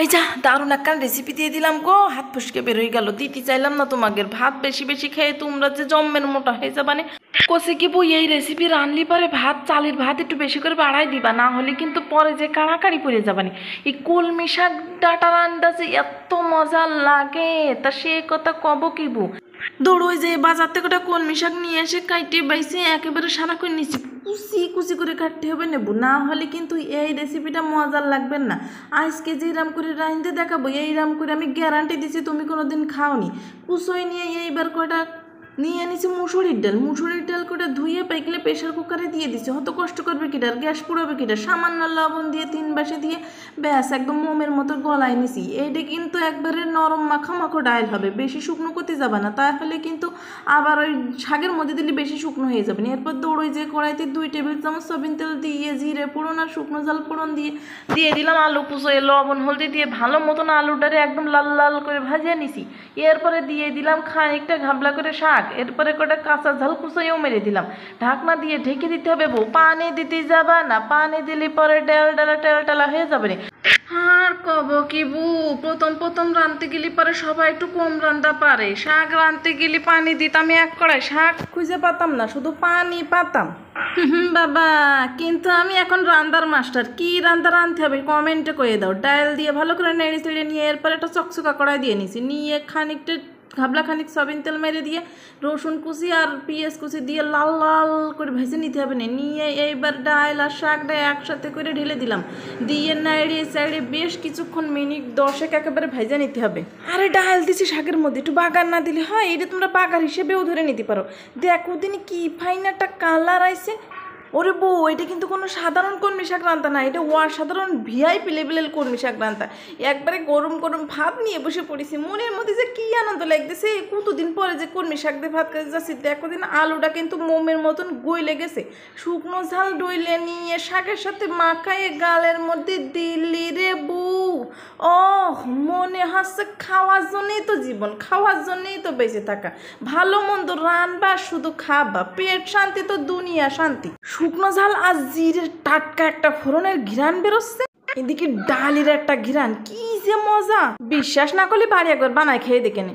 এই যা দারুণ একটা রেসিপি দিয়ে দিলাম গো, হাত ফুসকে বেরোয় গেল। দিতে চাইলাম না তোমাকে, ভাত বেশি বেশি খেয়ে তোমরা যে জম্মের মোটা হয়ে যাবা। মানে কষে কি বই এই রেসিপি রানলি পরে ভাত, চালের ভাত একটু বেশি করে বাড়াই দিবা, না হলে কিন্তু পরে যে কাড়াকাড়ি পড়ে যাবানি। এই কলমি শাক ডাটা রান্না যে এত মজা লাগে তা সে কথা কব কিবু। দৌড়ই যে বাজার থেকে ওটা কলমি শাক নিয়ে এসে কাইটে বাইসে একেবারে সারা করে নিচ্ছি, কুচি কুচি করে কাটতে হবে নেবো, না হলে কিন্তু এই রেসিপিটা মজার লাগবে না। আজকে যে রাম করে রাঁধতে দেখাবো এই রাম করে আমি গ্যারান্টি দিচ্ছি তুমি কোনোদিন খাওনি। কুচোই নিয়ে এইবার কটা নিয়ে এনেছি মুসুরির ডাল করে ধুয়ে পাইকলে প্রেশার কুকারে দিয়ে দিচ্ছি। হয়তো কষ্ট করবে কিটার, গ্যাস পুড়াবে কিটার, সামান্য লবণ দিয়ে 3 বাসে দিয়ে ব্যাস একদম মোমের মতো গলায় নিছি। এইটা কিন্তু একবারে নরম মাখো ডাল হবে, বেশি শুকনো করতে যাবে না, তাহলে কিন্তু আবার ওই শাকের মধ্যে দিলে বেশি শুকনো হয়ে যাবে না। এরপর দৌড়ই যে কড়াইতে 2 টেবিল চামচ সয়াবিন তেল দিয়ে জিরে ফোড়ন আর শুকনো জাল ফোড়ন দিয়ে দিলাম আলু কুচোয় লবণ হলদি দিয়ে ভালো মতন আলুটারে একদম লাল লাল করে ভাজিয়ে নিছি। এরপরে দিয়ে দিলাম খানিকটা ঘাবলা করে শাক, এরপরে কটা কাঁচা ঝাল কুচাইও মেরে দিলাম। ঢাকনা দিয়ে ঢেকে দিতে হবে বউ, পানি দিতে যাবা না, পানি দিলে পরে টেল টালা হয়ে যাবে না। আর কব কি বু, প্রথম রাঁধতে গেলে পরে সবাই একটু কম রান্না পারে। শাক রাঁধতে গেলে পানি দিতাম 1 কড়াই, শাক খুঁজে পাতাম না, শুধু পানি পাতাম। বাবা, কিন্তু আমি এখন রান্দার মাস্টার। কি রান্না রাঁধতে হবে কমেন্টে কয়ে দাও। ডাল দিয়ে ভালো করে নেড়ে চেড়ে নিয়ে এরপর একটা চকচকা কড়াই দিয়ে নিছি, নিয়ে খানিকটা ঘাবলা খানিক সয়াবিন তেল মেরে দিয়ে রসুন কুচি আর পেঁয়াজ কুচি দিয়ে লাল লাল করে ভেজে নিতে হবে না। নিয়ে এইবার ডাল আর শাকটা একসাথে করে ঢেলে দিলাম, দিয়ে নাড়িয়ে চাড়িয়ে বেশ কিছুক্ষণ মিনিট 10 একেবারে ভেজে নিতে হবে। আরে ডাল দিছি শাকের মধ্যে, একটু বাগার না দিলে হয়, এটা তোমরা বাগার হিসেবেও ধরে নিতে পারো। দেখো দিনে কি ফাইন একটা কালার আইছে। ওরে বউ, এটা কিন্তু কোনো সাধারণ কলমি শাক রান্তা না, এটা অসাধারণ ভিআইপি লেভেলের কলমি শাক রান্তা। একবারে গরম গরম ভাত নিয়ে বসে পড়েছি, মনের মধ্যে যে কি আনন্দ লাগতেছে। কতদিন পরে যে কলমি শাক দিয়ে ভাত খেতে যাচ্ছি। দেখো দিন আলুটা কিন্তু মোমের মতন গইলে গেছে, শুকনো ঝাল ডইলে নিয়ে শাকের সাথে মাখায়ে গালের মধ্যে দিল্লি রে বউ। ও মনে হচ্ছে খাওয়ার জন্যই তো জীবন, খাওয়ার জন্যই তো বেঁচে থাকা। ভালো মন্দ রানবা, শুধু খাবা, পেট শান্তি তো দুনিয়া শান্তি। শুকনো ঝাল আর জিরের টাটকা একটা ফোড়নের ঘ্রাণ বেরোচ্ছে, এদিকে ডালের একটা ঘ্রাণ, কি যে মজা। বিশ্বাস না করলে বাড়ি একবার বানায় খেয়ে দেখে নে।